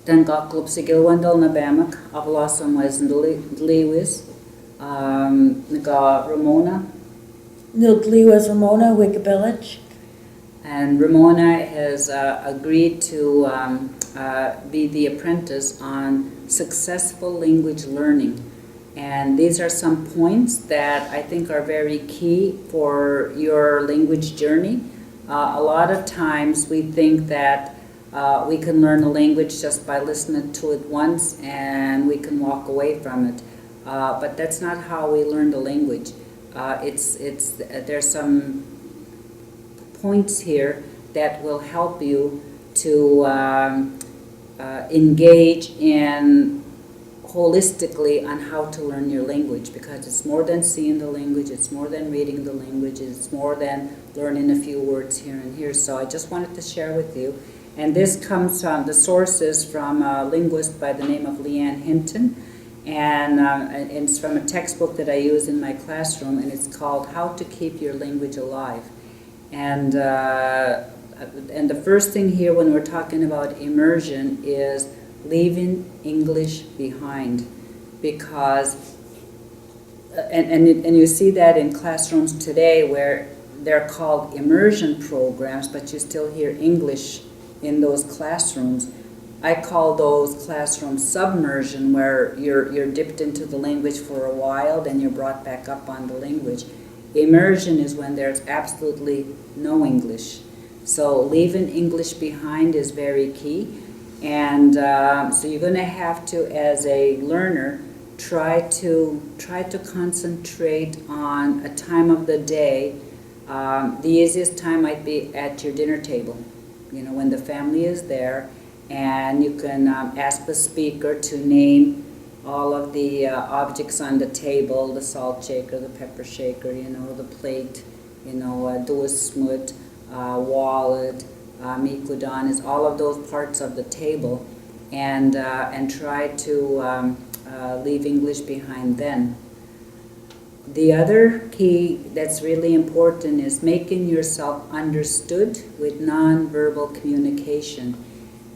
Den gaklub sigil wendel na bamak, avlasam was Lewis, Naga Ramona. Nilgli was Ramona Wickabillich. And Ramona has agreed to be the apprentice on successful language learning. And these are some points that I think are very key for your language journey. A lot of times we think that we can learn a language just by listening to it once and we can walk away from it. But that's not how we learn the language. There's some points here that will help you to engage in holistically on how to learn your language, because it's more than seeing the language, it's more than reading the language, it's more than learning a few words here and here. So I just wanted to share with you. And this comes from, the source is from a linguist by the name of Leanne Hinton. And it's from a textbook that I use in my classroom, and it's called How to Keep Your Language Alive. And the first thing here when we're talking about immersion is leaving English behind, because and you see that in classrooms today where they're called immersion programs, but you still hear English in those classrooms. I call those classrooms submersion, where you're dipped into the language for a while, then you're brought back up on the language. Immersion is when there's absolutely no English. So leaving English behind is very key. And so you're going to have to, as a learner, try to concentrate on a time of the day. The easiest time might be at your dinner table, when the family is there, and you can ask the speaker to name all of the objects on the table: the salt shaker, the pepper shaker, the plate, duasmut, wallet, mikudan, is all of those parts of the table, and try to leave English behind then. The other key that's really important is making yourself understood with nonverbal communication.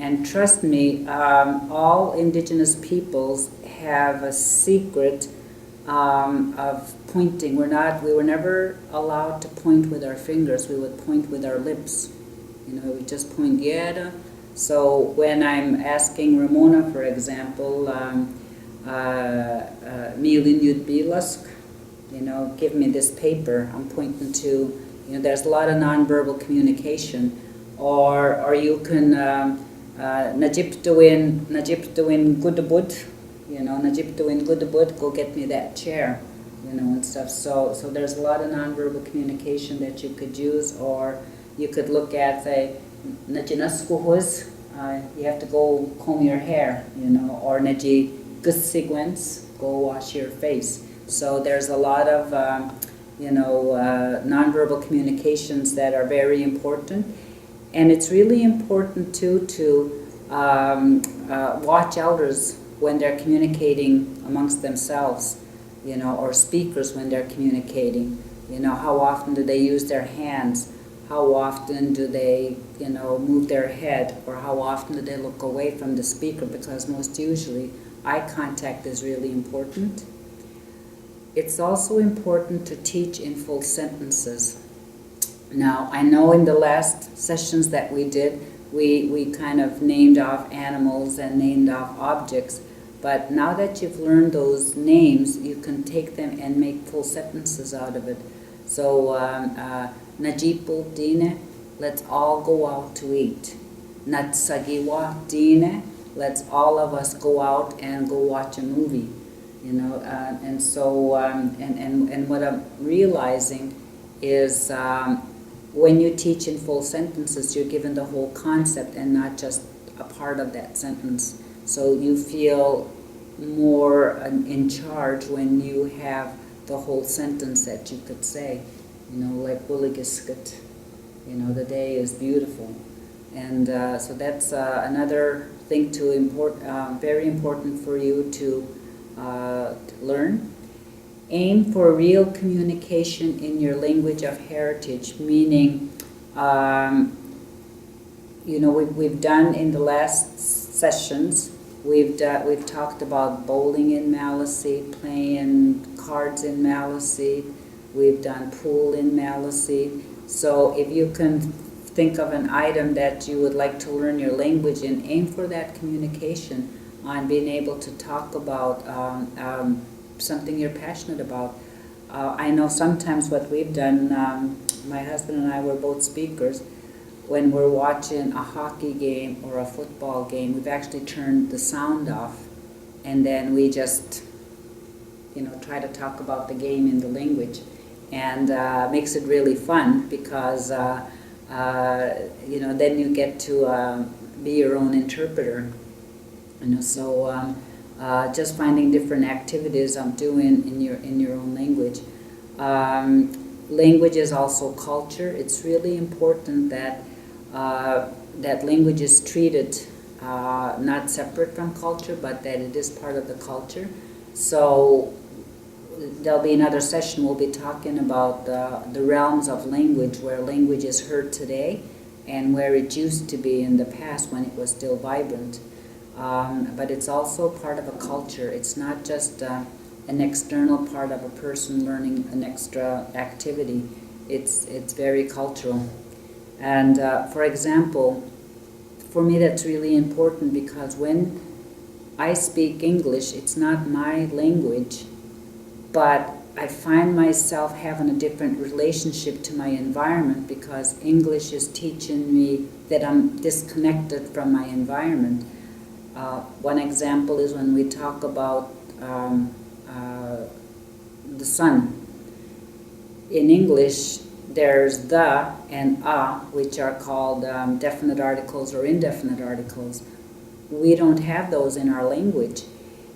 And trust me, all indigenous peoples have a secret of pointing. We were never allowed to point with our fingers. We would point with our lips. We just point yada. So when I'm asking Ramona, for example, Milin Yud Bilask, give me this paper, I'm pointing to, there's a lot of nonverbal communication. Or you can Najib doing gudabud, Najib doing gudabud, go get me that chair, and stuff. So there's a lot of nonverbal communication that you could use. Or you could look at, say, Najinaskuhus, you have to go comb your hair, or Naji Gussigwens, go wash your face. So there's a lot of nonverbal communications that are very important. And it's really important too to watch elders when they're communicating amongst themselves, or speakers when they're communicating. How often do they use their hands? How often do they, move their head? Or how often do they look away from the speaker? Because most usually eye contact is really important. It's also important to teach in full sentences. Now, I know in the last sessions that we did, we kind of named off animals and named off objects, but now that you've learned those names, you can take them and make full sentences out of it. So, Najipul Dine, let's all go out to eat. Natsagiwa Dine, let's all of us go out and go watch a movie. And so, and what I'm realizing is when you teach in full sentences, you're given the whole concept and not just a part of that sentence. So you feel more in charge when you have the whole sentence that you could say, like Willigiskut, the day is beautiful. And so that's another thing very important for you to learn. Aim for real communication in your language of heritage, meaning, we've done in the last sessions. We've talked about bowling in Maliseet, playing cards in Maliseet. We've done pool in Maliseet. So if you can think of an item that you would like to learn your language in, aim for that communication on being able to talk about something you're passionate about. I know sometimes what we've done, my husband and I were both speakers, when we're watching a hockey game or a football game, we've actually turned the sound off, and then we just, try to talk about the game in the language, and makes it really fun because, then you get to be your own interpreter. So just finding different activities I'm doing in your own language. Language is also culture. It's really important that that language is treated not separate from culture, but that it is part of the culture. So there'll be another session. We'll be talking about the realms of language, where language is heard today and where it used to be in the past when it was still vibrant. But it's also part of a culture. It's not just an external part of a person learning an extra activity. It's very cultural. And for example, for me that's really important, because when I speak English, it's not my language, but I find myself having a different relationship to my environment, because English is teaching me that I'm disconnected from my environment. One example is when we talk about the sun. In English, there's the and a, which are called definite articles or indefinite articles. We don't have those in our language.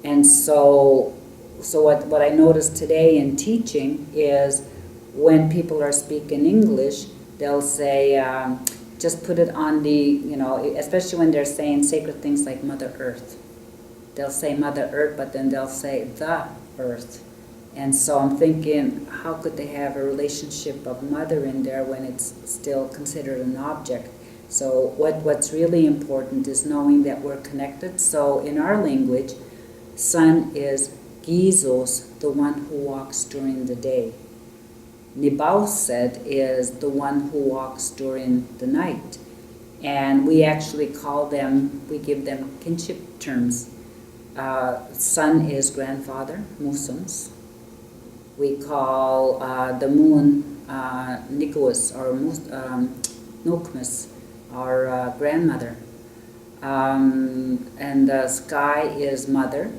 And so what I noticed today in teaching is when people are speaking English, they'll say, just put it on the, especially when they're saying sacred things like Mother Earth. They'll say Mother Earth, but then they'll say the Earth. And so I'm thinking, how could they have a relationship of mother in there when it's still considered an object? So what's really important is knowing that we're connected. So in our language, sun is Gizos, the one who walks during the day. Nibauset is the one who walks during the night. And we actually we give them kinship terms. Sun is grandfather, Musums. We call the moon Nikuas, or Nukmas, our grandmother. And the sky is father,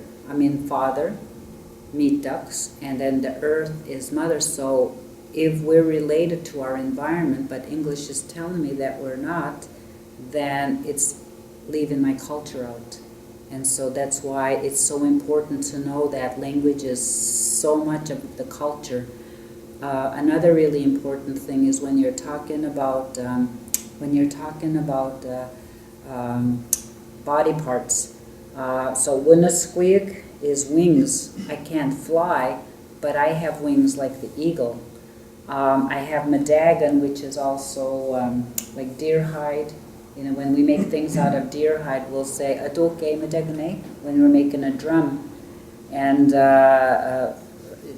Mitaks, and then the earth is mother. So if we're related to our environment, but English is telling me that we're not, then it's leaving my culture out. And so that's why it's so important to know that language is so much of the culture. Another really important thing is when you're talking about body parts. So Winnasqueak is wings. I can't fly, but I have wings like the eagle. I have Madagan, which is also like deer hide. When we make things out of deer hide, we'll say adoke Madagane when we're making a drum. And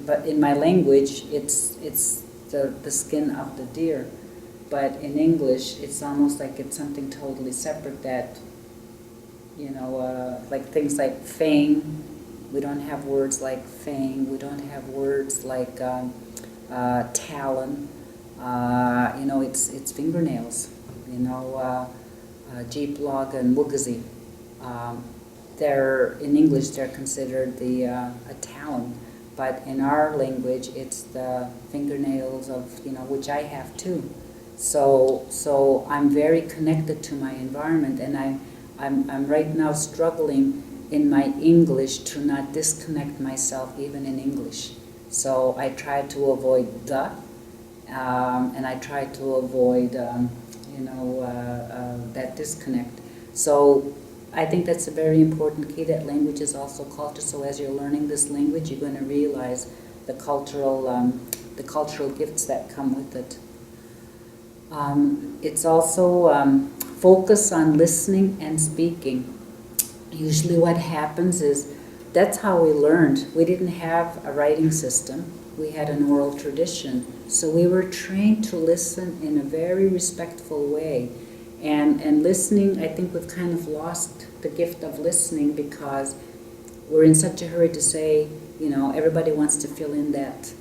but in my language, it's the skin of the deer. But in English, it's almost like it's something totally separate. That like things like fang. We don't have words like fang. We don't have words like talon. It's fingernails. Jeeplog and Wugazi. In English they're considered a talon, but in our language it's the fingernails of which I have too. So I'm very connected to my environment, and I'm right now struggling in my English to not disconnect myself even in English. So I try to avoid and I try to avoid that disconnect. So I think that's a very important key, that language is also culture. So as you're learning this language, you're going to realize the cultural gifts that come with it. It's also focus on listening and speaking. usually what happens is that's how we learned. We didn't have a writing system. We had an oral tradition. So we were trained to listen in a very respectful way. And listening, I think we've kind of lost the gift of listening because we're in such a hurry to say, everybody wants to fill in that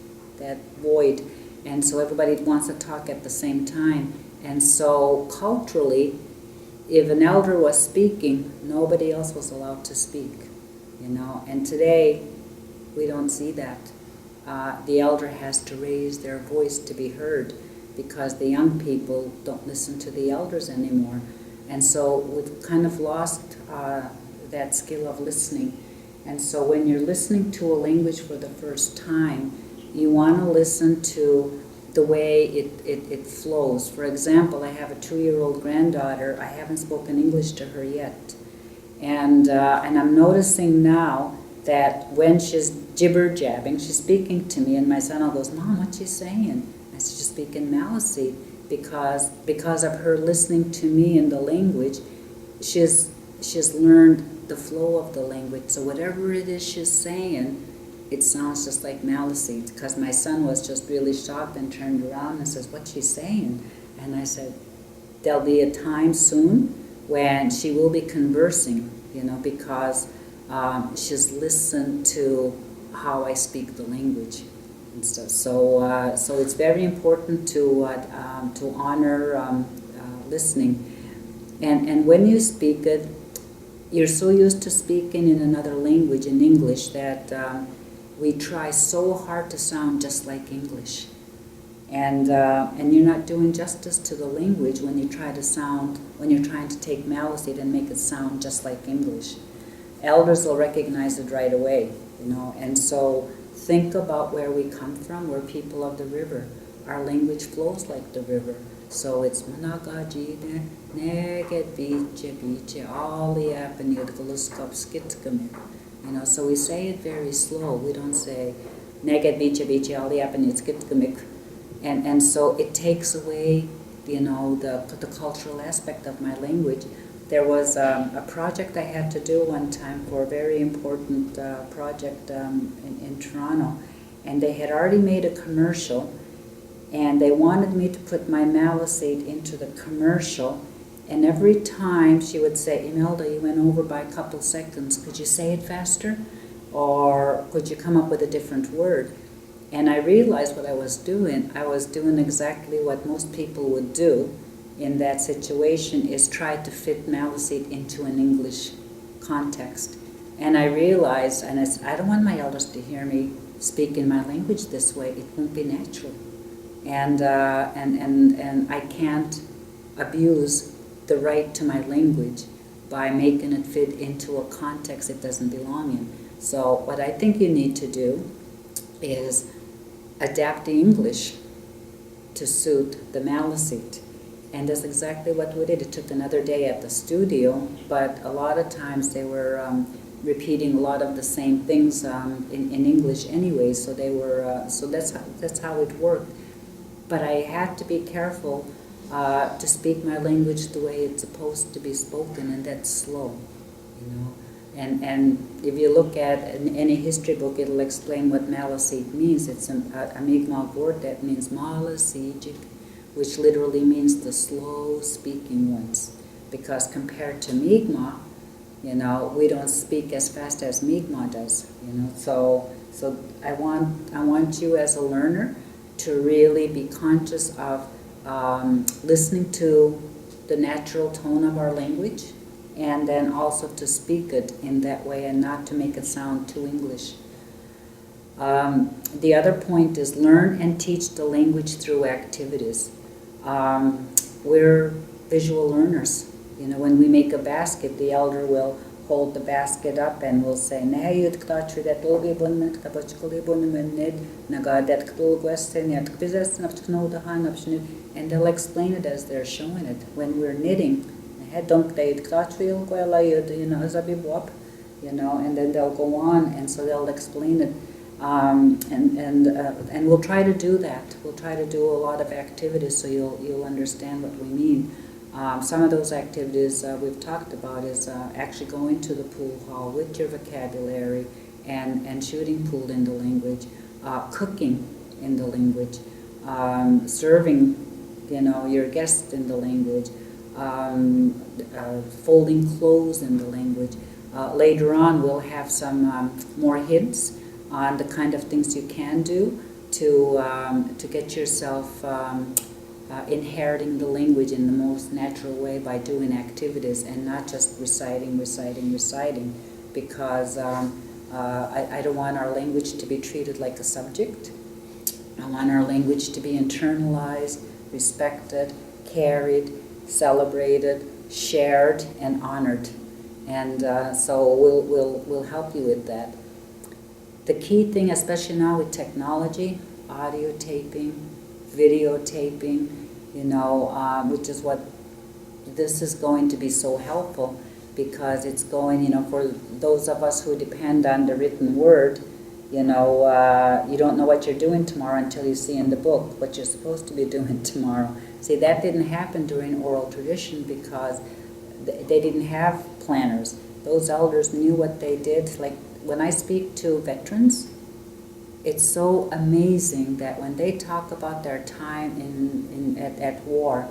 void. And so everybody wants to talk at the same time. And so culturally, if an elder was speaking, nobody else was allowed to speak, And today, we don't see that. The elder has to raise their voice to be heard because the young people don't listen to the elders anymore. And so we've kind of lost that skill of listening. And so when you're listening to a language for the first time, you want to listen to the way it flows. For example, I have a 2-year-old granddaughter. I haven't spoken English to her yet. And I'm noticing now that when she's jibber-jabbing, she's speaking to me, and my son all goes, "Mom, what's she saying?" I said, "She's speaking Maliseet," because of her listening to me in the language, she's learned the flow of the language. So whatever it is she's saying, it sounds just like Maliseet. Because my son was just really shocked and turned around and says, "What's she saying?" And I said, "There'll be a time soon when she will be conversing, because she's listened to how I speak the language and stuff." So it's very important to honor listening. And when you speak it, you're so used to speaking in another language, in English, that we try so hard to sound just like English. And you're not doing justice to the language when you're trying to take Maliseet and make it sound just like English. Elders will recognize it right away, and so think about where we come from. We're people of the river. Our language flows like the river. So it's Managajine, Neget Viche Viche, Aliapani, Gluskop Skitkamik. So we say it very slow. We don't say Neget Viche Viche, Aliapani, Skitkamik. And so it takes away, the cultural aspect of my language. There was a project I had to do one time for a very important project in Toronto, and they had already made a commercial, and they wanted me to put my Maliseet into the commercial, and every time she would say, "Imelda, you went over by a couple seconds. Could you say it faster? Or could you come up with a different word?" And I realized what I was doing. I was doing exactly what most people would do in that situation, is try to fit Maliseet into an English context. And I realized, and I don't want my elders to hear me speak in my language this way. It won't be natural. And I can't abuse the right to my language by making it fit into a context it doesn't belong in. So what I think you need to do is adapt the English to suit the Maliseet. And that's exactly what we did. It took another day at the studio, but a lot of times they were repeating a lot of the same things in English anyway, so they were, so that's how it worked. But I had to be careful to speak my language the way it's supposed to be spoken, and that's slow, And if you look at any history book, it'll explain what Maliseet means. It's a Mi'kmaq word that means Maliseejic, which literally means the slow-speaking ones. Because compared to Mi'kmaq, we don't speak as fast as Mi'kmaq does. So I want you as a learner to really be conscious of listening to the natural tone of our language, and then also to speak it in that way and not to make it sound too English. The other point is learn and teach the language through activities. We're visual learners. When we make a basket, the elder will hold the basket up and will say, and they'll explain it as they're showing it. When we're knitting, and then they'll go on, and so they'll explain it. And we'll try to do that. We'll try to do a lot of activities so you'll understand what we mean. Some of those activities we've talked about is actually going to the pool hall with your vocabulary and shooting pool in the language, cooking in the language, serving, your guests in the language, folding clothes in the language. Later on, we'll have some more hints on the kind of things you can do to get yourself inheriting the language in the most natural way by doing activities and not just reciting, because I don't want our language to be treated like a subject. I want our language to be internalized, respected, carried, celebrated, shared, and honored. And so we'll help you with that. The key thing, especially now with technology, audio taping, videotaping, which is what this is going to be so helpful, because it's going, for those of us who depend on the written word, you don't know what you're doing tomorrow until you see in the book what you're supposed to be doing tomorrow. See, that didn't happen during oral tradition because they didn't have planners. Those elders knew what they did. Like when I speak to veterans, it's so amazing that when they talk about their time at war,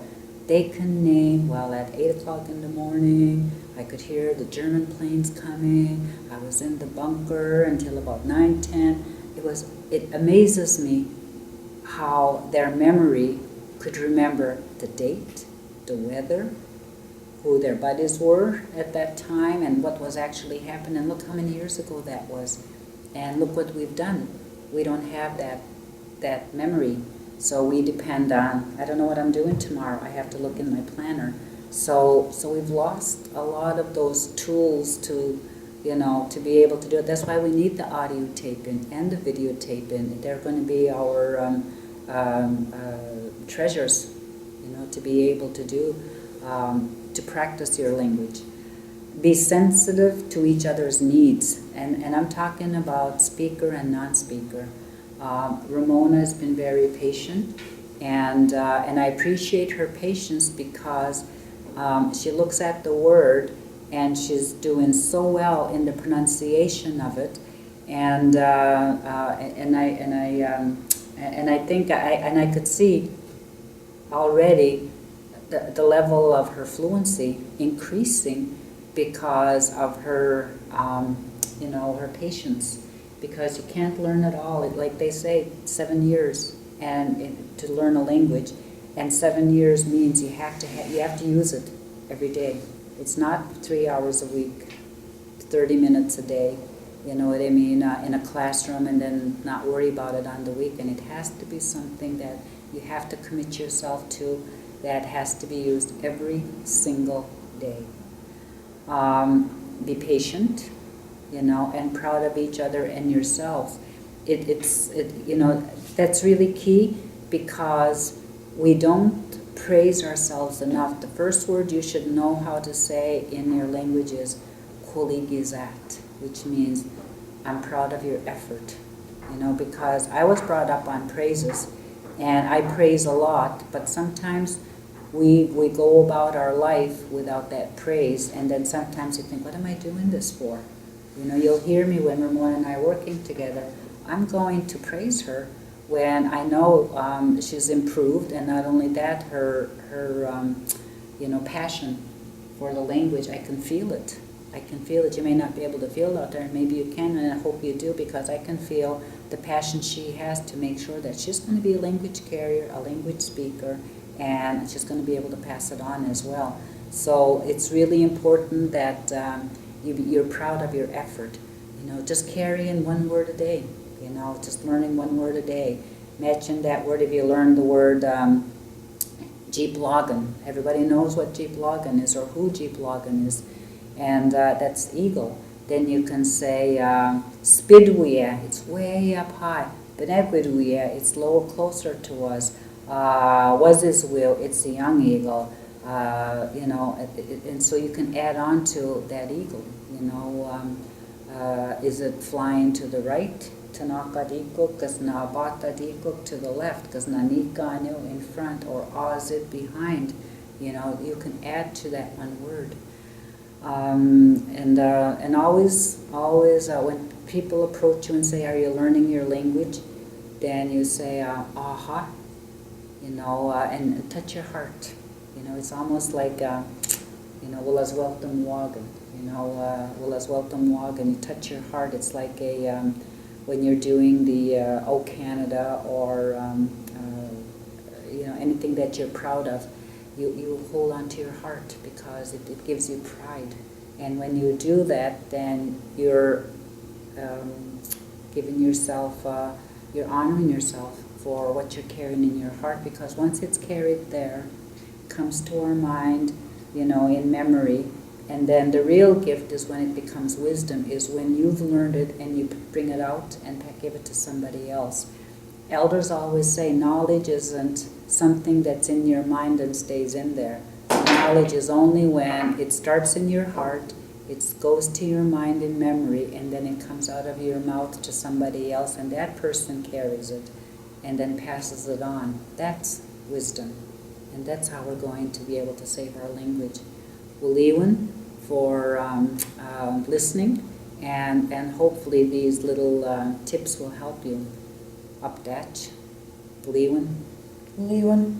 they can name, at 8 o'clock in the morning, I could hear the German planes coming. I was in the bunker until about 9:10. It amazes me how their memory could remember the date, the weather, who their buddies were at that time, and what was actually happening. Look how many years ago that was. And look what we've done. We don't have that memory. So we depend on, I don't know what I'm doing tomorrow. I have to look in my planner. So we've lost a lot of those tools to be able to do it. That's why we need the audio taping and the video taping. They're going to be our treasures, to be able to do, to practice your language. Be sensitive to each other's needs. And I'm talking about speaker and non-speaker. Ramona has been very patient, and I appreciate her patience because she looks at the word and she's doing so well in the pronunciation of it, and I think I could see already the level of her fluency increasing because of her her patience. Because you can't learn it all. Like they say, 7 years to learn a language, and 7 years means you have to use it every day. It's not 3 hours a week, 30 minutes a day. You know what I mean? In a classroom, and then not worry about it on the weekend. It has to be something that you have to commit yourself to. That has to be used every single day. Be patient. And proud of each other and yourselves. That's really key, because we don't praise ourselves enough. The first word you should know how to say in your language is koligizat, which means I'm proud of your effort. Because I was brought up on praises, and I praise a lot, but sometimes we go about our life without that praise, and then sometimes you think, what am I doing this for? You'll hear me when Ramona and I are working together. I'm going to praise her when I know she's improved, and not only that, her passion for the language. I can feel it. You may not be able to feel it out there, and maybe you can, and I hope you do, because I can feel the passion she has to make sure that she's going to be a language carrier, a language speaker, and she's going to be able to pass it on as well. So it's really important that you're proud of your effort. Just carrying one word a day. Just learning one word a day. Mention that word if you learn the word jeeplogan. Everybody knows what jeeplogan is, or who jeeplogan is, and that's eagle. Then you can say spidwea, it's way up high. Benegwidwea, it's lower, closer to us. Wazizwil, it's a young eagle. And so you can add on to that eagle. Is it flying to the right? Tanakadikuk, Gaznabatadikuk to the left, Gaznanikanu in front, or Ozit behind. You know, you can add to that one word. And always, when people approach you and say, "Are you learning your language?" then you say, "Aha," you know, and touch your heart. You know, it's almost like, you know, "Will as welcome wagon." You know, "Will as welcome wagon." You touch your heart. It's like when you're doing the "O Canada" or you know, anything that you're proud of. You hold on to your heart because it gives you pride. And when you do that, then you're giving yourself, you're honoring yourself for what you're carrying in your heart, because once it's carried there, it comes to our mind, you know, in memory. And then the real gift is when it becomes wisdom, is when you've learned it and you bring it out and give it to somebody else. Elders always say knowledge isn't something that's in your mind and stays in there. Knowledge is only when it starts in your heart, it goes to your mind in memory, and then it comes out of your mouth to somebody else, and that person carries it and then passes it on. That's wisdom, and that's how we're going to be able to save our language. Uliwan for listening, and hopefully these little tips will help you. Updatch. Leeuwen. Leeuwen.